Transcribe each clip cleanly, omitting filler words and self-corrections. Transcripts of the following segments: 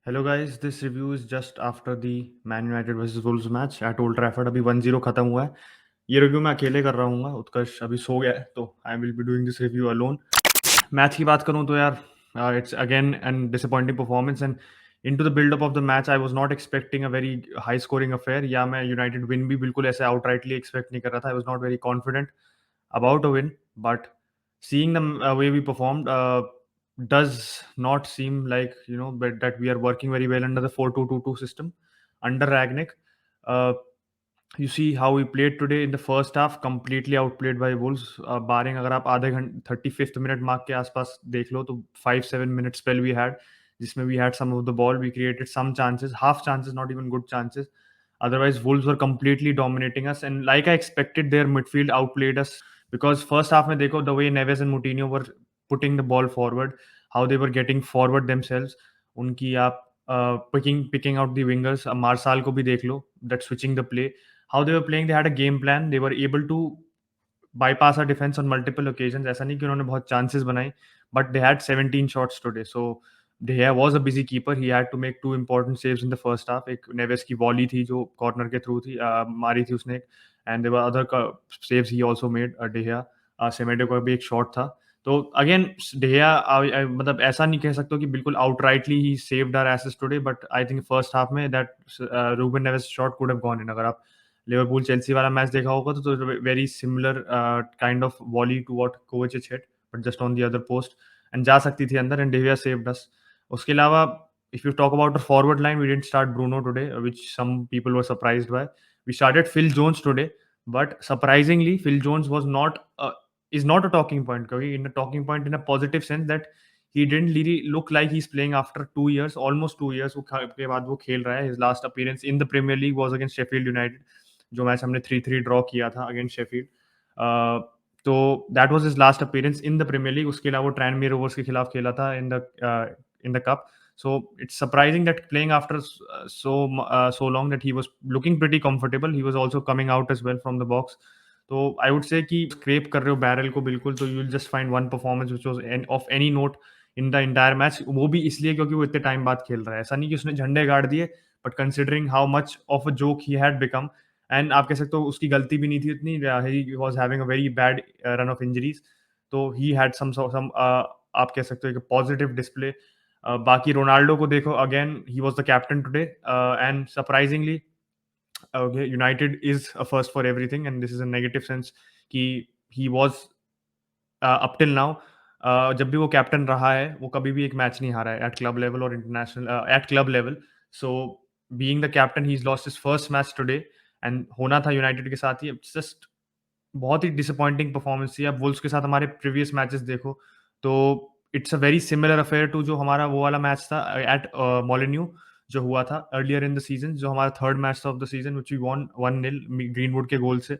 Hello guys, this review is just after the man United versus Wolves match at old Trafford. अभी 1-0 खत्म हुआ है। ये review मैं अकेले कर रहा हूँ। उत्कर्ष अभी सो गया है, तो I will be doing this review alone. Match की बात करूँ तो यार it's again an disappointing performance and into the buildup of the match I was not expecting a very high scoring affair. या मैं यूनाइटेड विन भी बिल्कुल ऐसे आउटराइटली एक्सपेक्ट नहीं कर रहा था। आई was not very confident about a win, but seeing the way we performed does not seem like that we are working very well under the 4-2-2-2 system under Ragnick. Uh, you see how we played today in the first half, completely outplayed by Wolves. Barring अगर आप आधे घंटे 35th minute mark के आसपास देख लो तो 5-7 minute spell we had, जिसमें we had some of the ball, we created some chances, half chances, not even good chances. Otherwise, Wolves were completely dominating us, and like I expected, their midfield outplayed us because first half में देखो the way Neves and Moutinho were putting the ball forward, how they were getting forward themselves. उनकी आप picking out the wingers, मार्साल को भी देख लो, that switching the play, how they were playing, they had a game plan, they were able to bypass our defense on multiple occasions. ऐसा नहीं कि उन्होंने बहुत chances बनाई, but they had 17 shots today. So De Gea was a busy keeper. He had to make two important saves in the first half. एक Neves की volley थी जो कॉर्नर के थ्रू थी, मारी थी उसने, and there were other saves he also made. De Gea, Semedo का भी एक शॉट था. तो अगेन De Gea, मतलब ऐसा नहीं कह सकते कि बिल्कुल आउटराइटली ही saved our asses today, but I think first half में that Ruben Neves shot could have gone in. अगर आप लिवरपूल चेल्सी वाला मैच देखा होगा तो very similar kind of volley to what Kovacic hit, but just on the other post, and जा सकती थी अंदर, एंड डेविया सेव्ड अस. उसके अलावा if you talk about the forward line, we didn't start Bruno today, which some people were surprised by. We started Phil Jones today, but surprisingly, Phil Jones is not a talking point. In a talking point in a positive sense that he didn't really look like he's playing after 2 years, almost 2 years. के बाद वो खेल रहा है. His last appearance in the Premier League was against Sheffield United, जो match हमने 3-3 draw किया था अगेंस्ट शेफील्ड. तो that was his last appearance in the Premier League. उसके अलावा वो ट्रांसमीर रोवर्स के खिलाफ खेला था in the cup. So it's surprising that playing after so long that he was looking pretty comfortable. He was also coming out as well from the box. तो I would say कि scrape कर रहे हो barrel को बिल्कुल, तो you'll just find one performance which was of any note in the entire match. वो भी इसलिए क्योंकि वो इतने टाइम बाद खेल रहा है. ऐसा नहीं कि उसने झंडे गाड़ दिए, but considering how much of a joke he had become, and आप कह सकते हो उसकी गलती भी नहीं थी इतनी. He was having a very bad run of injuries. तो he had some आप कह सकते हो एक positive display. बाकी रोनाल्डो को देखो, again he was the captain today, and surprisingly United is a first for everything, and this is a negative sense कि he was up till now, जब भी वो कैप्टन रहा है वो कभी भी एक मैच नहीं हारा है एट क्लब लेवल और international at club level. So being the captain he is lost his first match today, and होना था यूनाइटेड के साथ ही. जस्ट बहुत ही डिसअपॉइंटिंग परफॉर्मेंस थी. अब वुल्व्स के साथ हमारे प्रीवियस मैचेस देखो तो it's a very similar affair to जो हमारा वो वाला मैच था एट मोलिन्यू जो हुआ था अर्लियर इन द सीजन, जो हमारा थर्ड मैच था of the season, which we won 1-0 Greenwood के गोल से.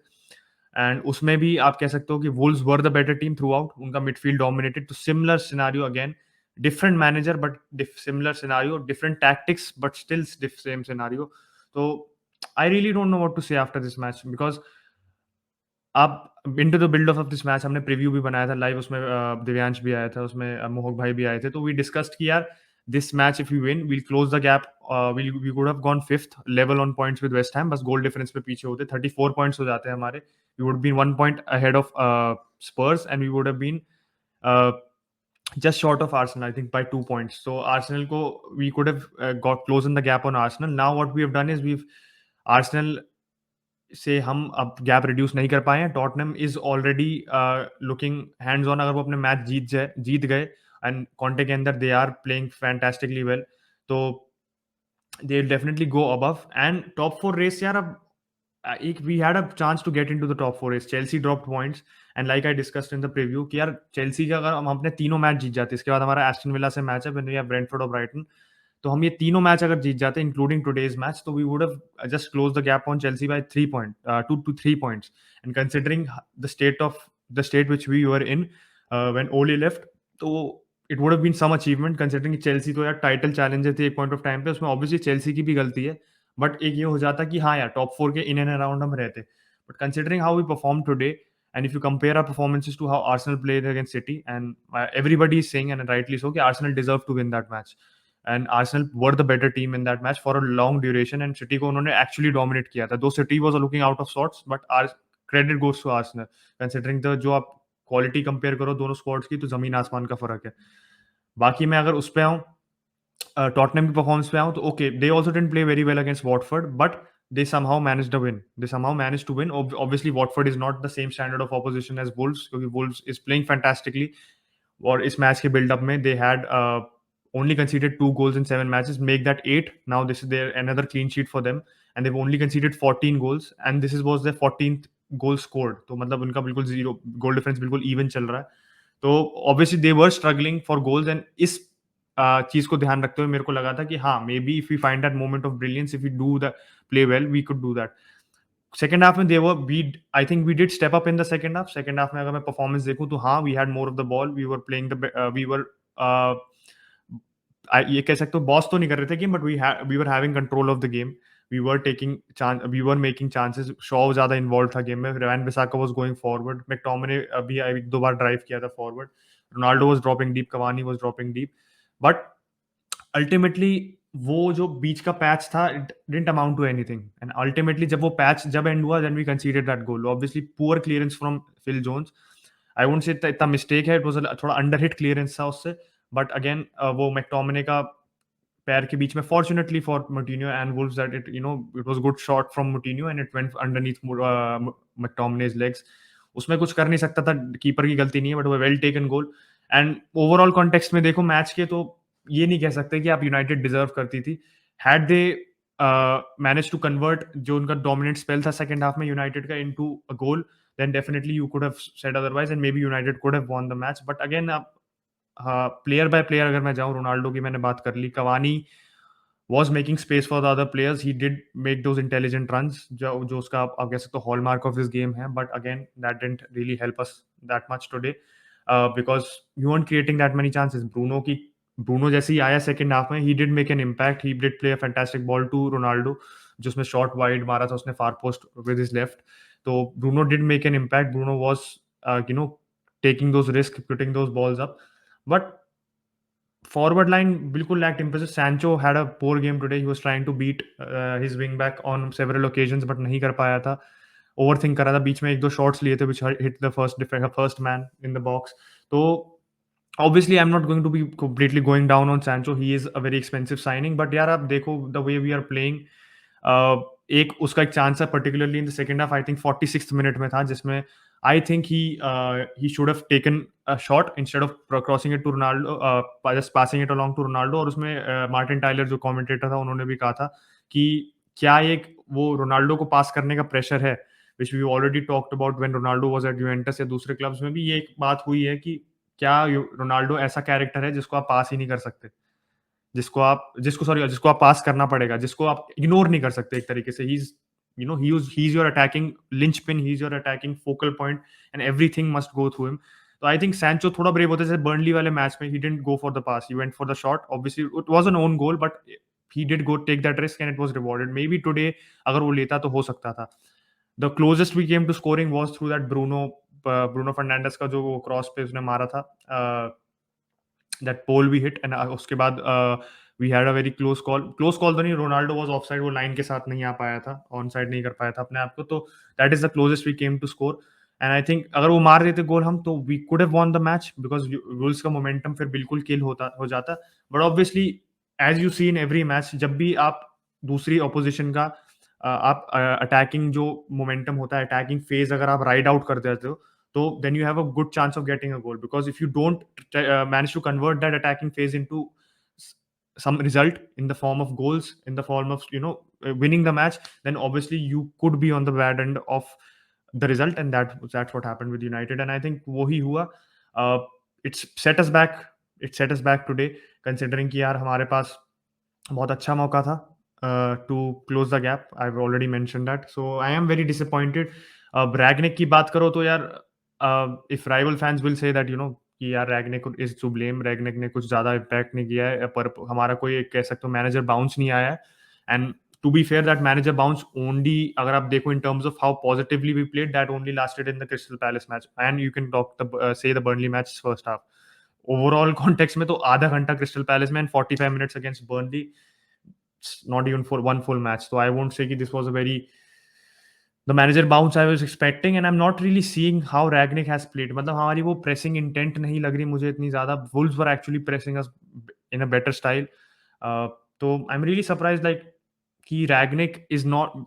एंड उसमें भी आप कह सकते हो कि Wolves were the better team throughout. उनका मिडफील्ड डोमिनेटेड. तो similar scenario again, different manager but similar scenario, different tactics but still same scenario. तो I really don't know what to say after this match, because आप into the build of this match हमने preview भी बनाया था live. उसमें दिव्यांश भी आया था, उसमें मोहक भाई भी आए थे. तो वी डिस्कस्ड कि यार this match if you win we'll close the gap. We would have gone fifth level on points with West Ham. बस गोल डिफरेंस पे पीछे होते, 34 पॉइंट्स हो जाते हैं हमारे. We would been 1 point ahead of Spurs, and we would have been just short of Arsenal, I think by 2 points. So Arsenal ko we could have got close in the gap on Arsenal. Now what we have done is Arsenal से हम अब gap reduce नहीं कर पाए हैं. Tottenham is already looking hands on. अगर वो अपने मैच जीत गए एंड कॉन्टे के अंदर they are playing fantastically well, तो they definitely go above and top 4 race. यार अब एक we had a chance to get into the top 4 race. Chelsea dropped points, and like I discussed in the preview कि यार Chelsea का अगर हम अपने तीनों मैच जीत जाते, इसके बाद हमारा एस्टन विला से मैच है, फिर या ब्रेंटफोर्ड और ब्राइटन, तो हम ये तीनों मैच अगर जीत जाते इंक्लूडिंग टुडेज मैच, तो we would have just close the gap on Chelsea by 2 to 3 points. And considering the state which we were in when Ollie left, तो it would have been some achievement considering Chelsea तो यार title challenger थी एक point of time पे. उसमें obviously Chelsea की भी गलती है, बट एक ये हो जाता कि हाँ यार टॉप 4 के इन एंड अराउंड हम रहते. But considering how we perform today, and if you compare our performances to how Arsenal played against City, and everybody is saying, and rightly so, कि Arsenal deserved to win that match. And Arsenal were the better team in that match for a long duration, and City को उन्होंने actually dominate किया था. Though City was looking out of sorts, but our credit goes to Arsenal considering the जो आप quality compare करो दोनों squads की, तो जमीन आसमान का फर्क है. बाकी मैं अगर उस पे आऊं, टॉटनहम की परफॉर्मेंस पे आऊं, तो okay, they also didn't play very well against Watford, but they somehow managed to win. They somehow managed to win. Obviously, Watford is not the same standard of opposition as Wolves, क्योंकि Wolves is playing fantastically. और इस match के buildup में they had only conceded 2 goals in 7 matches, make that 8. Now this is their another clean sheet for them, and they've only conceded 14 goals, and this was their 14th goal scored. तो मतलब उनका बिल्कुल zero goal difference बिल्कुल even चल रहा है. तो obviously they were struggling for goals, and इस चीज को ध्यान रखते हुए मेरे को लगा था कि हाँ, maybe if we find that moment of brilliance, if we do the play well, we could do that. Second half में they were we I think we did step up in the second half. Second half में अगर मैं performance देखूं, तो हाँ, we had more of the ball, we were playing the we were ये कह सकते हो बॉस तो नहीं कर रहे थे game, but we were having control of the game. We were taking chance, we were making chances. Shaw ज्यादा इन्वॉल्व था गेम में, Wan Bissaka was going forward, McTominay अभी एक दो बार ड्राइव किया था forward, Ronaldo was dropping deep, Cavani was dropping deep, but ultimately वो जो बीच का पैच था, it didn't amount to anything. And ultimately जब वो पैच जब एंड हुआ, then we considered that goal. Obviously poor clearance from Phil Jones. I won't say इतना मिस्टेक है, इट वाज थोड़ा अंडर हिट क्लियरेंस था उससे, बट अगेन वो मैकटोमिने का पैर के बीच में, fortunately for Moutinho and Wolves, that it was good shot from Moutinho and it went underneath McTominay's legs. उसमें कुछ कर नहीं सकता था, कीपर की गलती नहीं है, बट वो well taken goal. And overall context में देखो मैच के, तो ये नहीं कह सकते कि आप यूनाइटेड डिजर्व करती थी. Had they manage to convert जो उनका डोमिनेंट स्पेल था सेकंड हाफ में यूनाइटेड का into a goal, then definitely you could have said otherwise, and maybe United could have won the match. But again आप player by player अगर मैं जाऊं, Ronaldo की मैंने बात कर ली, Cavani was making space for the other players. He did make those intelligent runs, जो उसका आप कह सकते हो hallmark of his game है. But again, that didn't really help us that much today, because you weren't creating that many chances. Bruno जैसे ही आया second half में, he did make an impact. He did play a fantastic ball to Ronaldo, जिसमें short wide मारा था उसने far post with his left. तो Bruno did make an impact. Bruno was taking those risks, putting those balls up. But forward line बिल्कुल lacked emphasis. Sancho had a poor game today. He was trying to beat his wing back on several occasions, but नहीं कर पाया था. Overthink कर रहा था, बीच में एक दो shots लिए थे which hit the first man in the box. तो obviously I'm not going to be completely going down on Sancho. He is a very expensive signing, but यार आप देखो the way we are playing. एक उसका एक chance है particularly in the second half, I think 46th minute में था, जिसमें I think he should have taken a shot instead of crossing it to Ronaldo, just passing it along to Ronaldo. और उसमें Martin Tyler जो commentator था, उन्होंने भी कहा था कि क्या एक वो रोनाल्डो को पास करने का प्रेशर है, which we already talked about when Ronaldo was at Juventus या दूसरे क्लब्स में भी ये एक बात हुई है कि क्या रोनाल्डो ऐसा कैरेक्टर है जिसको आप पास ही नहीं कर सकते, जिसको आप पास करना पड़ेगा, जिसको आप इग्नोर नहीं कर सकते एक तरीके से. He's your attacking linchpin, he's your attacking focal point, and everything must go through him. तो आई थिंक सैंचो थोड़ा ब्रेव होते, जैसे बर्नली वाले मैच में he didn't go for the pass, he went for the shot. Obviously it was an own goal, but he did go take that risk and it was rewarded. Maybe today अगर वो लेता तो हो सकता था. The closest we came to scoring was through that Bruno Fernandes का जो cross पे उसने मारा था, that pole we hit, and उसके बाद we had a very close call तो नहीं, रोनाल्डो वाज ऑफसाइड, वो लाइन के साथ नहीं आ पाया था, ऑन साइड नहीं कर पाया था अपने आप को. तो that is the closest we came to score. And I think अगर वो मार देते गोल हम, तो we could have won the match, because Wolves का मोमेंटम फिर बिल्कुल किल हो जाता. But obviously as you see in every match, जब भी आप दूसरी ऑपोजिशन का आप अटैकिंग जो मोमेंटम होता है, अटैकिंग फेज अगर आप राइड आउट कर देते हो, so then you have a good chance of getting a goal, because if you don't manage to convert that attacking phase into some result in the form of goals, in the form of winning the match, then obviously you could be on the bad end of the result, and that's what happened with United. And I think वही हुआ. uh, it's set us back it set us back today, considering कि यार हमारे पास बहुत अच्छा मौका था to close the gap. I have already mentioned that. So I am very disappointed. Rangnick की बात करो तो यार, if rival fans will say that कि यार Rangnick is to blame, Rangnick ने कुछ ज्यादा इम्पैक्ट नहीं किया है, पर हमारा कोई एक कह सकते हो मैनेजर बाउंस नहीं आया है. And to be fair, that manager bounce only, अगर आप देखो in terms of how positively we played, that only lasted in the Crystal Palace match, and you can talk say the Burnley match first half. Overall context में तो आधा घंटा Crystal Palace में and 45 minutes against Burnley, not even for one full match. तो I won't say कि this was a very the manager bounce I was expecting and I am not really seeing how Rangnick has played. मतलब हमारी वो pressing intent नहीं लग रही मुझे इतनी ज्यादा. Wolves were actually pressing us in a better style. तो I am really surprise like कि रैग्निक इज नॉट.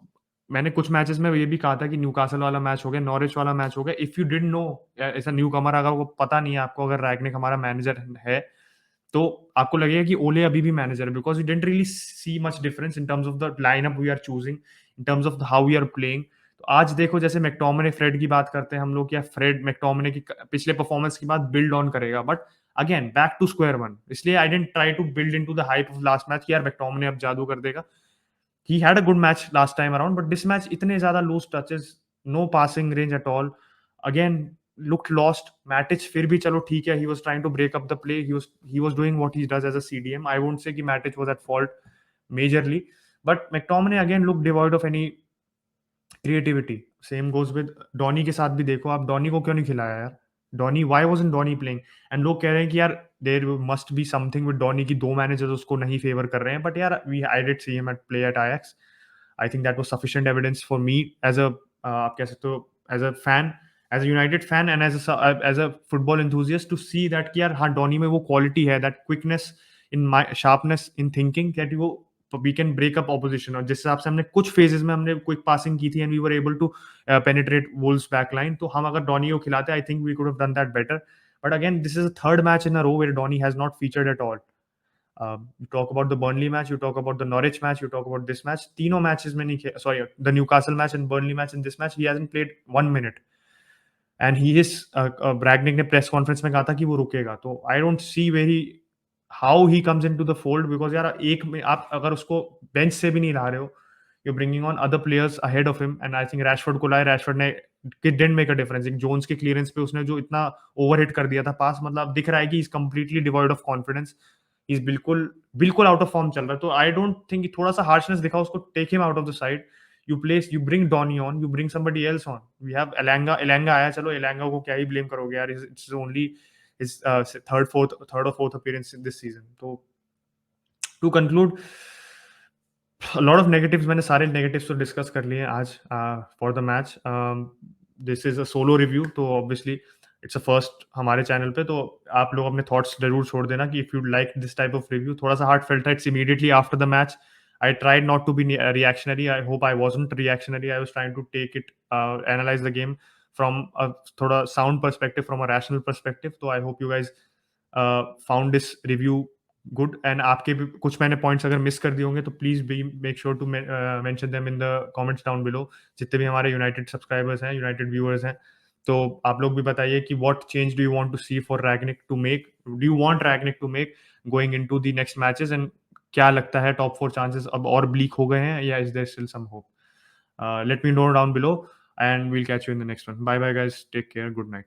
मैंने कुछ मैचेस में ये भी कहा था कि न्यूकासल वाला मैच हो गया, नॉरिच वाला मैच हो गया, इफ यू डिडंट नो, ऐसा न्यू कमर अगर वो पता नहीं है आपको, अगर रैग्निक हमारा मैनेजर है, तो आपको लगेगा कि ओले अभी भी मैनेजर है, because you didn't really see much difference in terms of the lineup we are choosing, in terms of how we are playing. तो आज देखो जैसे मैकटोमिने फ्रेड की बात करते हैं हम लोग, या फ्रेड मैकटोमिने की पिछले परफॉर्मेंस के बाद बिल्ड ऑन करेगा, but again back to square one. इसलिए I don't try to build into the hype of last match कि यार मैकटोमिने अब जादू कर देगा. He had a good match last time around, but this match इतने ज़्यादा loose touches, no passing range at all. Again, looked lost. Matic फिर भी चलो ठीक है, he was trying to break up the play. He was doing what he does as a CDM. I won't say कि Matic was at fault majorly, but McTominay again looked devoid of any creativity. Same goes with Donny के साथ भी. देखो आप Donny को क्यों नहीं खिलाया यार. Donny, why wasn't Donny playing? And लोग कह रहे हैं कि यार there must be something with Donny की दो मैनेजर्स उसको नहीं फेवर कर रहे हैं, बट यार we I did see him at play at Ajax. I think that was sufficient evidence for me as a आप कह सकते हो as a fan, as a United fan and as a football enthusiast to see that कि यार हाँ Donny में वो quality है, that quickness in my sharpness in thinking, that वो we can break up opposition. और जिस हिसाब से हमने कुछ फेजेस में हमने क्विक पासिंग की थी and we were able to penetrate Wolves back line, तो हम अगर डॉनी को खिलाते, I think we could have done that better. But again this is a third match in a row where Donny has not featured at all. You talk about the Burnley match, you talk about the Norwich match, you talk about this match. तीनों matches में नहीं, sorry, the Newcastle match and Burnley match, in this match he hasn't played 1 minute. And he is Rangnick ने press conference में कहा था कि वो रुकेगा. तो I don't see very how he comes into the fold, because यार एक में आप अगर उसको बेंच से भी नहीं ला रहे हो, you bringing on other players ahead of him. And I think Rashford को लाए, रैशफोर्ड ने डिडंट मेक अ डिफरेंस. एक जोन्स के क्लियरेंस पे उसने जो इतना ओवरहिट कर दिया था पास, मतलब दिख रहा है कि is completely devoid of confidence. Is बिल्कुल बिल्कुल आउट ऑफ फॉर्म चल रहा है. तो आई डोंट थिंक थोड़ा सा हार्शनेस दिखा उसको, take him out of the side. you bring Donny on, you bring somebody else on. We have Elanga आया, चलो Elanga को क्या ही blame करोगे यार, it's only his third or fourth appearance in this season. So to conclude, a lot of negatives, मैंने सारे negatives तो discuss कर लिए आज for the match. This is a solo review, तो obviously it's a first हमारे channel पे, तो आप लोग अपने thoughts जरूर छोड़ देना कि if you like this type of review. थोड़ा सा heartfelt है, it's immediately after the match. I tried not to be reactionary. I hope I wasn't reactionary. I was trying to take it, analyze the game from a थोड़ा sound perspective, from a rational perspective. So I hope you guys found this review good. And आपके भी कुछ मैंने points अगर miss कर दिए होंगे तो please be make sure to mention them in the comments down below. जितने भी हमारे United subscribers हैं, United viewers हैं, तो आप लोग भी बताइए कि what change do you want to see for Ragnick to make? Do you want Ragnick to make going into the next matches? And क्या लगता है टॉप 4 चांसेस अब और ब्लीक हो गए हैं, या is there still some hope? Let me know down below and we'll catch you in the next one. Bye bye guys, take care, good night.